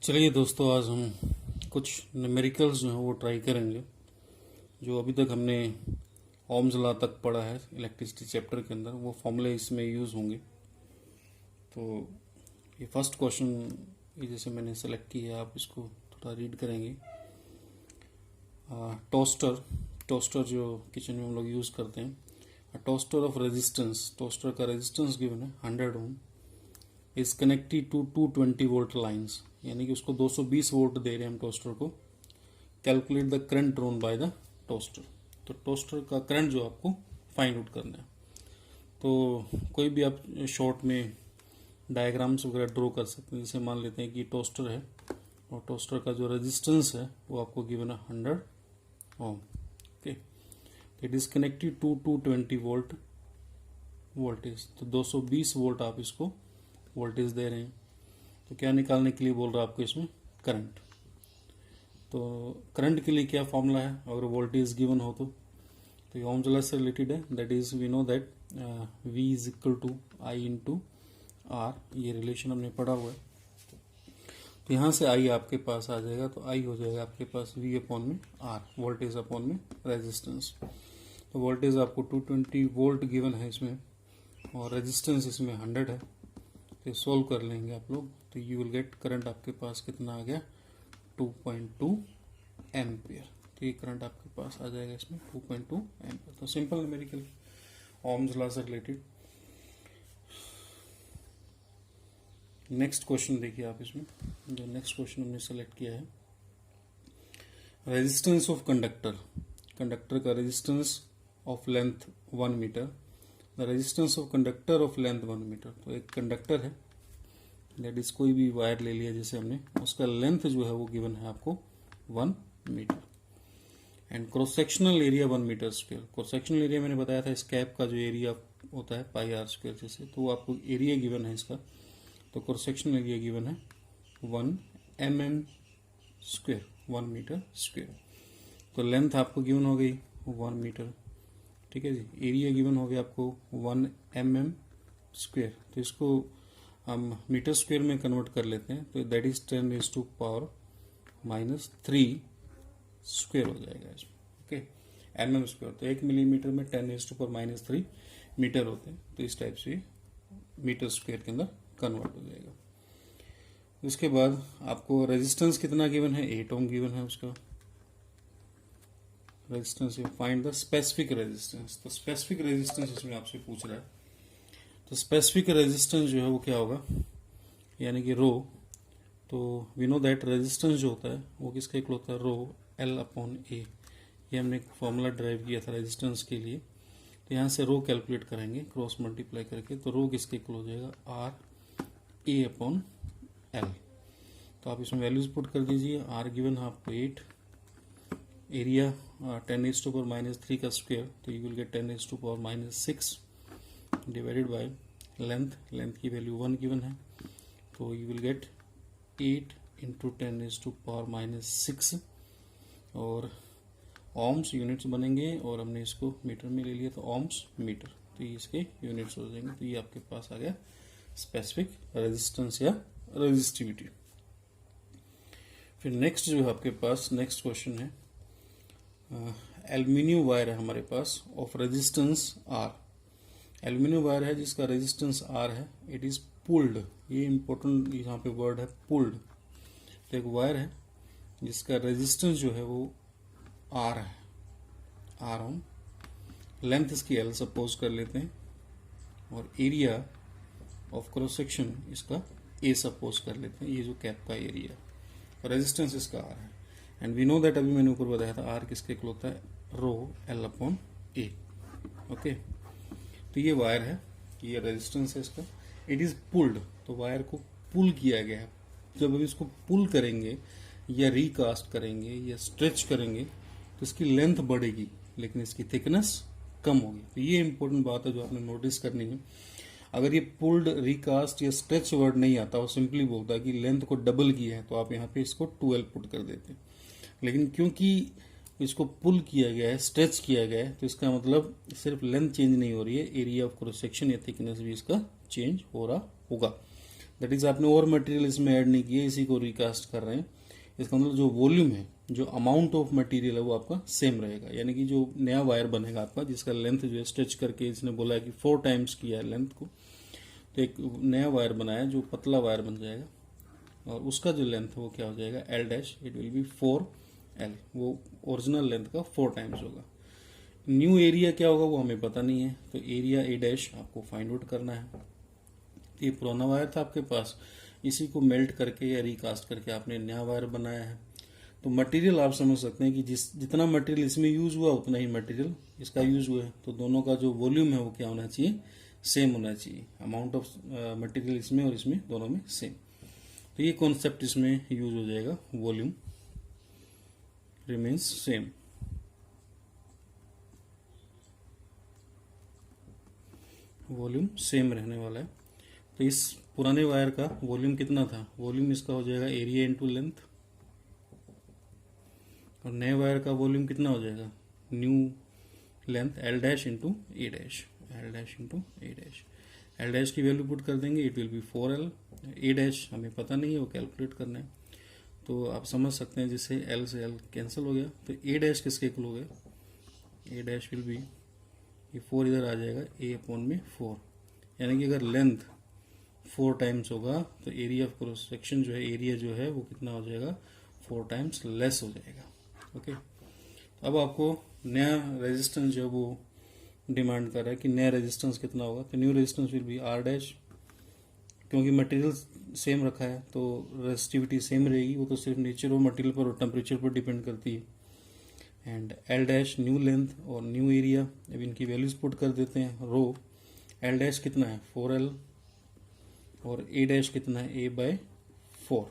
चलिए दोस्तों, आज हम कुछ न्यूमेरिकल्स जो हैं वो ट्राई करेंगे जो अभी तक हमने ओम्स लॉ तक पढ़ा है इलेक्ट्रिसिटी चैप्टर के अंदर। वो फॉर्मूले इसमें यूज़ होंगे। तो ये फर्स्ट क्वेश्चन ये जैसे मैंने सेलेक्ट किया है, आप इसको थोड़ा रीड करेंगे। टोस्टर जो किचन में हम लोग यूज़ करते हैं। टोस्टर ऑफ रेजिस्टेंस, टोस्टर का रेजिस्टेंस गिवन है 100 ohm, is connected to 220 volt lines, यानी कि उसको 220 वोल्ट दे रहे हैं हम टोस्टर को। Calculate the current drone by the toaster. तो टोस्टर का करंट जो आपको फाइंड आउट करना है। तो कोई भी आप शॉर्ट में डायग्राम्स वगैरह ड्रॉ कर सकते हैं। जैसे मान लेते हैं कि टोस्टर है और टोस्टर का जो रेजिस्टेंस है वो आपको गिवन है 100 ohm. Okay, it is connected to 220 volt voltage. तो 220 वोल्ट आप इसको वोल्टेज दे रहे हैं। तो क्या निकालने के लिए बोल रहा है आपको इसमें? करंट। तो करंट के लिए क्या फॉर्मूला है अगर वोल्टेज गिवन हो तो ये ओम्स लॉ से रिलेटेड है। That is we know that V is equal to I into R। ये रिलेशन हमने पढ़ा हुआ है। तो यहाँ से I आपके पास आ जाएगा, तो I हो जाएगा आपके पास V अपॉन में R, वोल्टेज अपॉन में रेजिस्टेंस। तो वोल्टेज आपको 220 वोल्ट गिवन है इसमें और रेजिस्टेंस इसमें 100 है। तो सोल्व कर लेंगे आप लोग, तो यू विल गेट करंट आपके पास कितना आ गया? 2.2 एम्पियर। तो ये करंट आपके पास आ जाएगा इसमें 2.2 एम्पियर। तो सिंपल न्यूमेरिकल ओम्स लॉ से रिलेटेड। नेक्स्ट क्वेश्चन देखिए आप इसमें। जो नेक्स्ट क्वेश्चन हमने सेलेक्ट किया है, रेजिस्टेंस ऑफ कंडक्टर। कंडक्टर का resistance of length 1 metre. The resistance of conductor of length 1 metre. तो एक कंडक्टर है, दैट इज कोई भी वायर ले लिया जैसे हमने, उसका लेंथ जो है वो गिवन है आपको 1 metre and cross sectional area 1 metre square. Cross sectional area मैंने बताया था इस कैप का जो एरिया होता है पाई आर स्क्वायर जैसे, तो आपको एरिया गिवन है इसका। तो क्रॉस सेक्शनल एरिया गिवन है 1 mm स्क्वायर, 1 मीटर स्क्वायर। तो लेंथ आपको गिवन हो गई 1 मीटर, ठीक है जी। एरिया गिवन हो गया आपको 1 mm स्क्वायर। तो इसको हम मीटर स्क्वायर में कन्वर्ट कर लेते हैं, तो दैट इज 10⁻³ स्क्वायर हो जाएगा इसमें। Okay, mm square. तो 1 मिलीमीटर में 10⁻³ मीटर होते हैं। तो इस टाइप से मीटर स्क्वायर के अंदर कन्वर्ट हो जाएगा। उसके बाद आपको रेजिस्टेंस कितना गिवन है? 8 ओम गिवन है उसका resistance. Find the specific resistance. तो स्पेसिफिक रेजिस्टेंस इसमें आपसे पूछ रहा है। तो स्पेसिफिक रेजिस्टेंस जो है वो क्या होगा, यानी कि रो। तो वी नो दैट रेजिस्टेंस जो होता है वो किसका इक्वल होता है? रो L अपॉन A। ये हमने एक फॉर्मूला ड्राइव किया था रेजिस्टेंस के लिए। तो यहाँ से रो कैलकुलेट करेंगे क्रॉस मल्टीप्लाई करके। तो रो किसके इक्वल हो जाएगा? RA upon L। तो आप इसमें वैल्यूज पुट कर दीजिए। R गिवन है आपको 8, एरिया 10⁻³ का स्क्वायर, तो you will gate 10⁻⁻6 divided by length की वैल्यू 1 गिवन है, तो यू विल गेट 8 इंटू 10⁻⁻6 और ओम्स यूनिट्स बनेंगे और हमने इसको मीटर में ले लिया तो ओम्स मीटर, तो ये इसके यूनिट्स हो जाएंगे। तो ये आपके पास आ गया स्पेसिफिक रेजिस्टेंस या रेजिस्टिविटी। फिर नेक्स्ट जो है आपके पास नेक्स्ट क्वेश्चन है, एल्यूमिनियम वायर है हमारे पास of resistance R। Aluminium wire है जिसका रेजिस्टेंस R है। It is pulled. ये इंपॉर्टेंट यहाँ पे वर्ड है, पुल्ड। तो एक वायर है जिसका रेजिस्टेंस जो है वो R है, R ओम। लेंथ इसकी L सपोज कर लेते हैं और एरिया ऑफ क्रॉस सेक्शन इसका A सपोज कर लेते हैं। ये जो कैप का एरिया, रेजिस्टेंस इसका R है। एंड वी नो दैट, अभी मैंने ऊपर बताया था R किसके इक्वल होता है? रो L अपॉन A। ओके, तो ये वायर है, ये रेजिस्टेंस है इसका। It is pulled. तो वायर को पुल किया गया है। जब हम इसको पुल करेंगे या रिकास्ट करेंगे या स्ट्रेच करेंगे तो इसकी लेंथ बढ़ेगी लेकिन इसकी थिकनेस कम होगी। तो ये इंपॉर्टेंट बात है जो आपने नोटिस करनी है। अगर ये पुल्ड, रिकास्ट या स्ट्रेच वर्ड नहीं आता, वो सिंपली बोलता है कि लेंथ को डबल किया है, तो आप यहाँ पे इसको 12 पुट कर देते हैं। लेकिन क्योंकि इसको पुल किया गया है, स्ट्रेच किया गया है, तो इसका मतलब सिर्फ लेंथ चेंज नहीं हो रही है, एरिया ऑफ क्रॉस सेक्शन या थिकनेस भी इसका चेंज हो रहा होगा। दैट इज आपने और मटेरियल इसमें ऐड नहीं किया, इसी को रिकास्ट कर रहे हैं। इसका मतलब जो वॉल्यूम है, जो अमाउंट ऑफ मटेरियल है वो आपका सेम रहेगा, यानी कि जो नया वायर बनेगा आपका, जिसका लेंथ जो है स्ट्रेच करके इसने बोला है कि 4 टाइम्स किया है लेंथ को, तो एक नया वायर बनाया जो पतला वायर बन जाएगा, और उसका जो लेंथ है वो क्या हो जाएगा, L dash, it will be 4L, वो ओरिजिनल लेंथ का 4 टाइम्स होगा। न्यू एरिया क्या होगा वो हमें पता नहीं है, तो एरिया ए डैश आपको फाइंड आउट करना है। ये पुराना वायर था आपके पास, इसी को मेल्ट करके या रिकास्ट करके आपने नया वायर बनाया है। तो मटेरियल आप समझ सकते हैं कि जितना मटेरियल इसमें यूज हुआ उतना ही मटेरियल इसका यूज हुआ है, तो दोनों का जो वॉल्यूम है वो क्या होना चाहिए, सेम होना चाहिए। अमाउंट ऑफ मटेरियल इसमें और इसमें दोनों में सेम, तो ये कॉन्सेप्ट इसमें यूज हो जाएगा, volume remains same. Volume same रहने वाला है। तो इस पुराने वायर का वॉल्यूम कितना था, वॉल्यूम इसका हो जाएगा एरिया इंटू लेंथ, और नए वायर का वॉल्यूम कितना हो जाएगा, new length L dash into A dash, L dash into A dash. L dash की वैल्यू पुट कर देंगे, it will be 4L। A dash हमें पता नहीं है, वो कैलकुलेट करना है, तो आप समझ सकते हैं जिससे एल से एल कैंसिल हो गया, तो ए डैश किसके इक्वल हो गया, ए डैश विल बी, ये 4 इधर आ जाएगा, ए अपॉन में 4, यानी कि अगर लेंथ 4 टाइम्स होगा तो एरिया ऑफ क्रॉस सेक्शन जो है, एरिया जो है वो कितना हो जाएगा, 4 टाइम्स लेस हो जाएगा। ओके, अब आपको नया रेजिस्टेंस जो है वो डिमांड कर रहा है कि नया रेजिस्टेंस कितना होगा, तो new resistance will be R dash, क्योंकि मटेरियल सेम रखा है तो रेजिस्टिविटी सेम रहेगी, वो तो सिर्फ नेचर ऑफ मटेरियल पर और टेम्परेचर पर डिपेंड करती है। And L dash new length और न्यू एरिया, अब इनकी वैल्यूज पुट कर देते हैं। रो एल डैश कितना है 4L, और ए डैश कितना है A/4,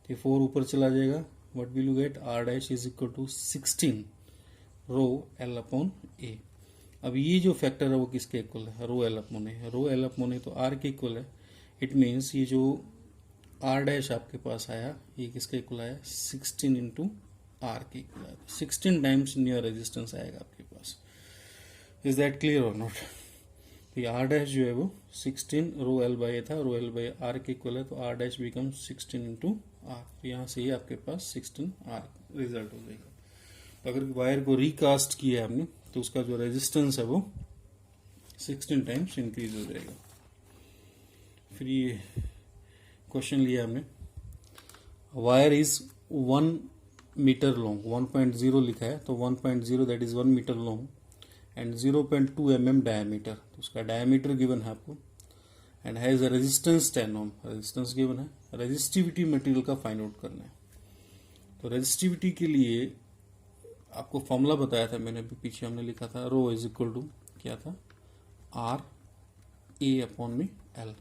तो 4 ऊपर चला जाएगा, what will you get, R dash is equal to 16 rho L upon A. अब ये जो फैक्टर है वो किसके इक्वल है, rho L upon A, rho L upon A तो आर के इक्वल है। इट मीन्स ये जो आर डैश आपके पास आया ये किसके इक्वल आया, 16 इंटू आर के इक्वल आया, 16 टाइम्स न्यू रेजिस्टेंस आएगा आपके पास। इज दैट क्लियर और नॉट। तो ये आर डैश जो है वो 16 रो एल बाई ए था, रो एल बाई आर के इक्वल है, तो R dash become 16 into R, तो यहाँ से ही आपके पास 16 आर रिजल्ट हो जाएगा। तो अगर वायर को रिकास्ट किया आपने तो उसका जो रेजिस्टेंस है वो 16 टाइम्स इंक्रीज हो जाएगा। फिर ये क्वेश्चन लिया हमने, वायर इज 1 मीटर लॉन्ग, 1.0 लिखा है, तो 1.0 that is 1 metre long and 0.2 mm diameter, तो उसका डायमीटर गिवन है आपको, and has a resistance 10 ohm, resistance given है। रेजिस्टिविटी मटेरियल का फाइंड आउट करना है, तो रेजिस्टिविटी के लिए आपको फॉर्मूला बताया था मैंने, भी पीछे हमने लिखा था, रो इज इक्वल टू क्या था, आर ए अपॉन में L,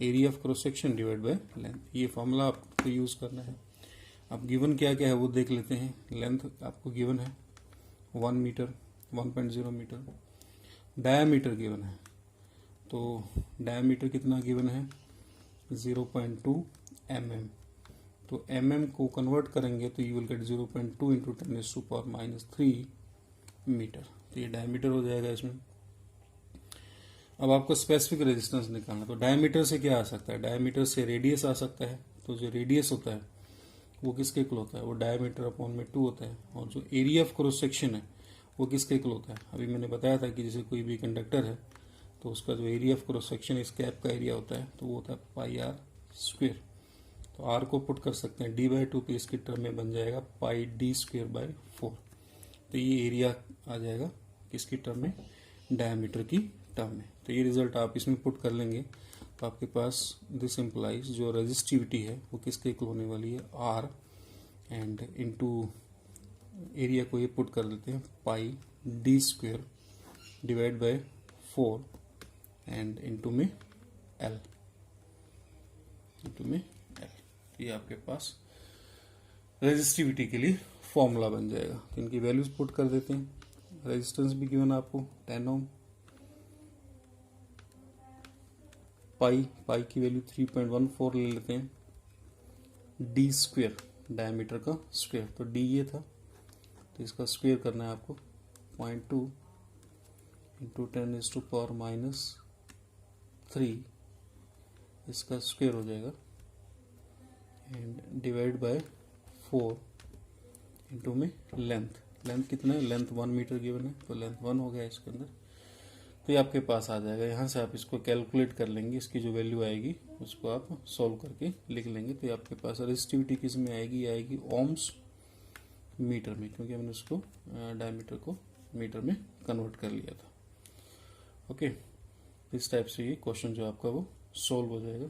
area of cross section divide by length, ये फॉर्मूला आपको यूज करना है। अब गिवन क्या क्या है वो देख लेते हैं। लेंथ आपको गिवन है 1 मीटर, 1.0 मीटर, डायामीटर गिवन है, तो डायामीटर कितना गिवन है 0.2 mm, तो mm को कन्वर्ट करेंगे तो you will get 0.2 into 10⁻³ metre, तो ये डायमीटर हो जाएगा इसमें। अब आपको स्पेसिफिक रेजिस्टेंस निकालना, तो डायमीटर से क्या आ सकता है, डायमीटर से रेडियस आ सकता है, तो जो रेडियस होता है वो किसके इक्वल होता है, वो डायमीटर अपॉन में 2 होता है, और जो एरिया ऑफ क्रॉस सेक्शन है वो किसके इक्वल होता है, अभी मैंने बताया था कि जैसे कोई भी कंडक्टर है तो उसका जो एरिया ऑफ क्रॉस सेक्शन इस कैप का एरिया होता है तो वो होता है πr², तो r को पुट कर सकते हैं d/2 पे, इसकी टर्म में बन जाएगा πd²/4, तो ये एरिया आ जाएगा किसकी टर्म में, डायमीटर की टर्म में। तो ये रिजल्ट आप इसमें पुट कर लेंगे तो आपके पास दिस इम्प्लाइज जो रेजिस्टिविटी है वो किसके इक्वल होने वाली है, r, एंड इनटू एरिया को ये पुट कर देते हैं πd² divide by 4 and into में l, ये आपके पास रेजिस्टिविटी के लिए फॉर्मूला बन जाएगा। तो इनकी वैल्यूज पुट कर देते हैं। रेजिस्टेंस भी गिवन आपको 10 ओम, पाई की वैल्यू 3.14 ले लेते हैं, d² डायमीटर का स्क्वायर, तो d ये था तो इसका स्क्वायर करना है आपको 0.2 इंटू 10⁻³ इसका स्क्वायर हो जाएगा एंड डिवाइड बाय 4 इंटू में लेंथ कितना है, लेंथ 1 मीटर गिवन है तो लेंथ 1 हो गया इसके अंदर। तो ये आपके पास आ जाएगा। यहाँ से आप इसको कैलकुलेट कर लेंगे, इसकी जो वैल्यू आएगी उसको आप सॉल्व करके लिख लेंगे। तो ये आपके पास रेजिस्टिविटी किस में आएगी, आएगी ओम्स मीटर में, क्योंकि हमने उसको डायमीटर को मीटर में कन्वर्ट कर लिया था। ओके, इस टाइप से ये क्वेश्चन जो आपका वो सॉल्व हो जाएगा।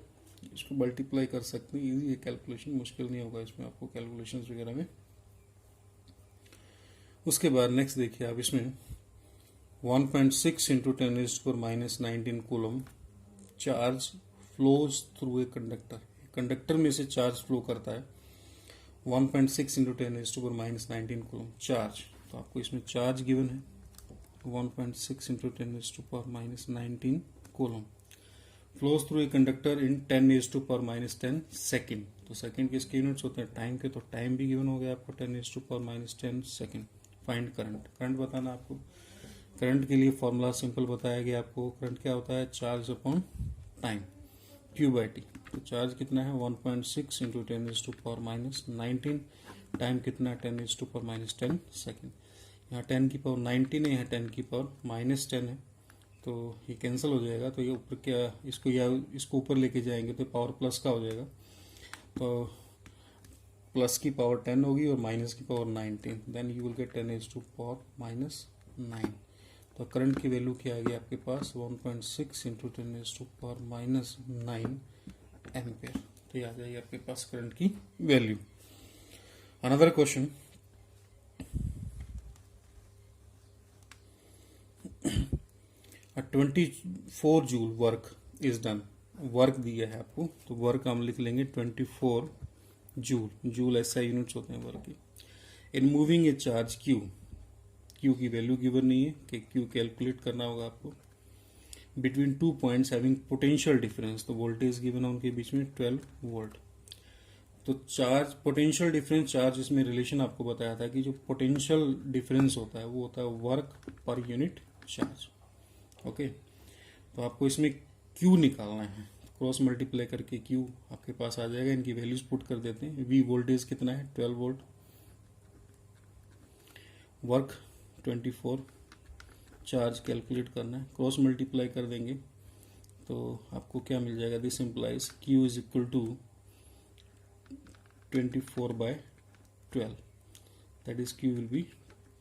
इसको मल्टीप्लाई कर सकते हैं, इजी है कैलकुलेशन, मुश्किल नहीं होगा इसमें आपको कैलकुलेशंस वगैरह में। उसके बाद नेक्स्ट देखिए आप, इसमें 1.6 into 10⁻⁻19 coulomb charge flows through a conductor. Conductor में से चार्ज फ्लो करता है 1.6 इंटू 10⁻⁻19 कूलम चार्ज। तो आपको इसमें चार्ज गिवन है 1.6 into 10⁻⁻19 coulomb flows through a conductor in 10⁻⁻10 second. तो सेकेंड किसके यूनिट्स होते हैं, टाइम के, तो टाइम भी गिवन हो गया आपको 10⁻⁻10 सेकेंड। फाइंड करंट बताना आपको। करंट के लिए फॉर्मूला सिंपल बताया गया आपको। करंट क्या होता है, चार्ज अपॉन टाइम, Q/T। तो चार्ज कितना है 1.6 इंटू 10⁻⁻19, टाइम कितना है 10⁻⁻10 सेकेंड। यहाँ 10 की पावर 19 है, यहाँ 10 की पावर -10 है, तो ये कैंसिल हो जाएगा। तो ये ऊपर क्या, इसको ऊपर लेके जाएंगे तो पावर प्लस का हो जाएगा। तो प्लस की पावर 10 होगी और माइनस की power 19, then you will get 10⁻⁻9। तो करंट की वैल्यू क्या आ गई आपके पास 1.6 इंटू 10⁻⁻9 एम्पेयर। तो ये आ जाएगी आपके पास करंट की value. Another question, a 24 joule work is done. Work दिया है आपको, तो वर्क हम लिख लेंगे 24 जूल ऐसा यूनिट्स होते हैं वर्क की। In moving A charge Q की वैल्यू गिवन नहीं है कि क्यू कैलकुलेट करना होगा आपको। Between 2 points having potential difference, तो वोल्टेज गिवन है उनके बीच में 12 वोल्ट। तो चार्ज पोटेंशियल डिफरेंस चार्ज, इसमें रिलेशन आपको बताया था कि जो पोटेंशियल डिफरेंस होता है वो होता है work per unit charge. Okay, तो आपको इसमें क्यू निकालना है, क्रॉस मल्टीप्लाई करके क्यू आपके पास आ जाएगा। इनकी वैल्यूज पुट कर देते हैं। वी वोल्टेज कितना है 12 वोल्ट, वर्क 24, चार्ज कैलकुलेट करना है, क्रॉस मल्टीप्लाई कर देंगे तो आपको क्या मिल जाएगा, this implies Q is equal to 24/12, that is Q will be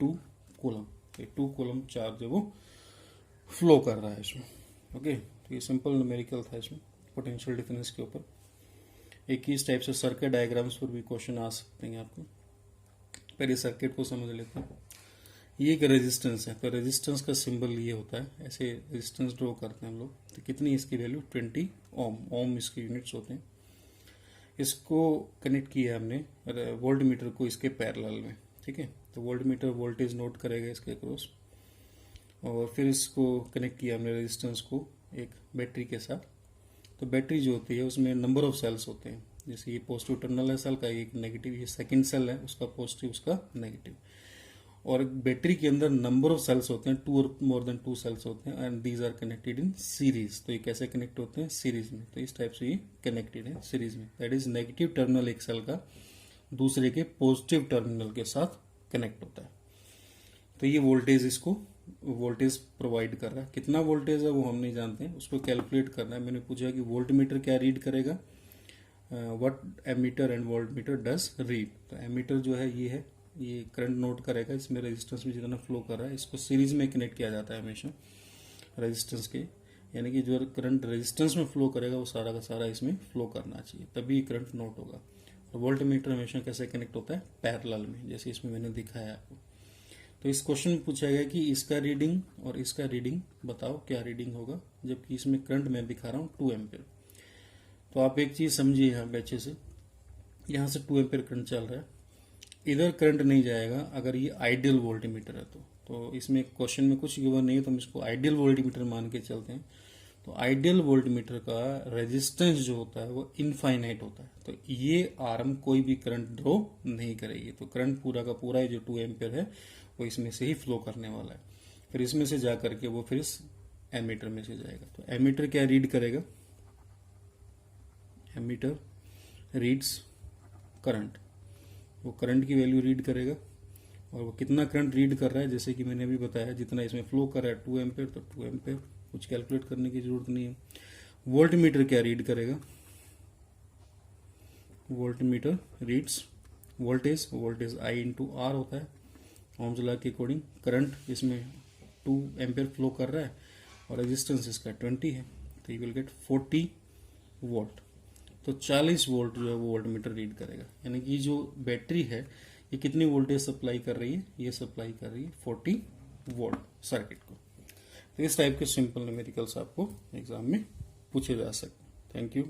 2 coulomb. 2 coulomb charge है वो फ्लो कर रहा है इसमें। ओके, तो ये सिंपल न्यूमेरिकल था इसमें पोटेंशियल डिफरेंस के ऊपर। एक ही इस टाइप से सर्किट डायग्राम्स पर भी क्वेश्चन आ सकते हैं आपको। पहले सर्किट को समझ लेते हैं। ये एक रेजिस्टेंस है, तो रेजिस्टेंस का सिंबल ये होता है, ऐसे रेजिस्टेंस ड्रॉ करते हैं हम लोग। तो कितनी इसकी वैल्यू 20 ओम, ओम इसके यूनिट्स होते हैं। इसको कनेक्ट किया हमने वोल्ट मीटर को इसके पैरेलल में, ठीक है। तो वोल्ट मीटर वोल्टेज नोट करेगा इसके क्रॉस, और फिर इसको कनेक्ट किया हमने रेजिस्टेंस को एक बैटरी के साथ। तो बैटरी जो होती है उसमें नंबर ऑफ सेल्स होते हैं, जैसे ये पॉजिटिव टर्मिनल है सेल का, एक नेगेटिव, ये सेकंड सेल है उसका पॉजिटिव उसका नेगेटिव। और बैटरी के अंदर नंबर ऑफ सेल्स होते हैं, 2 और मोर देन 2 सेल्स होते हैं, and these are connected in series. तो ये कैसे कनेक्ट होते हैं, सीरीज में। तो इस टाइप से ये कनेक्टेड है सीरीज में, दैट इज नेगेटिव टर्मिनल एक सेल का दूसरे के पॉजिटिव टर्मिनल के साथ कनेक्ट होता है। तो ये वोल्टेज इसको वोल्टेज प्रोवाइड कर रहा है। कितना वोल्टेज है वो हम नहीं जानते हैं, उसको कैलकुलेट करना है। मैंने पूछा कि वोल्ट मीटर क्या रीड करेगा, what ammeter and voltmeter does read. तो एमीटर जो है ये करंट नोट करेगा, इसमें रेजिस्टेंस में जितना फ्लो कर रहा है। इसको सीरीज में कनेक्ट किया जाता है हमेशा रेजिस्टेंस के, यानी कि जो करंट रेजिस्टेंस में फ्लो करेगा वो सारा का सारा इसमें फ्लो करना चाहिए, तभी करंट नोट होगा। और वोल्ट मीटर हमेशा कैसे कनेक्ट होता है, पैरेलल में, जैसे इसमें मैंने दिखाया आपको। तो इस क्वेश्चन में पूछा गया कि इसका रीडिंग और इसका रीडिंग बताओ क्या रीडिंग होगा, जबकि इसमें करंट मैं दिखा रहा हूँ 2 एम्पियर। तो आप एक चीज समझिए यहाँ बच्चे से, यहाँ से 2 एम्पियर करंट चल रहा है, इधर करंट नहीं जाएगा अगर ये आइडियल वोल्टमीटर है। तो इसमें क्वेश्चन में कुछ गिवन नहीं है, तो हम इसको आइडियल वोल्टमीटर मान के चलते हैं। तो आइडियल वोल्टमीटर का रेजिस्टेंस जो होता है वो इनफाइनाइट होता है। तो ये आर्म कोई भी करंट ड्रॉ नहीं करेगी। तो करंट पूरा का पूरा जो 2 एम्पियर है वो इसमें से ही फ्लो करने वाला है। फिर इसमें से जा करके वो फिर इस एमीटर में से जाएगा। तो एमीटर क्या रीड करेगा, एमीटर रीड्स करंट, वो करंट की वैल्यू रीड करेगा और वो कितना करंट रीड कर रहा है, जैसे कि मैंने अभी बताया जितना इसमें फ्लो कर रहा है 2 एम्पेयर, तो 2 एम्पेयर, कुछ कैलकुलेट करने की जरूरत नहीं है। वोल्ट मीटर क्या रीड करेगा, voltmeter reads voltage, voltage I into R होता है ओम्स लॉ के अकॉर्डिंग। करंट इसमें 2 एम्पेयर फ्लो कर रहा है और रेजिस्टेंस इसका 20 है, तो यू विल गेट 40 वोल्ट। तो 40 वोल्ट जो है वो वोल्ट मीटर रीड करेगा, यानी कि जो बैटरी है ये कितनी वोल्टेज सप्लाई कर रही है, ये सप्लाई कर रही है 40 वोल्ट सर्किट को। तो इस टाइप के सिंपल न्यूमेरिकल्स आपको एग्जाम में पूछे जा सकते हैं। Thank you.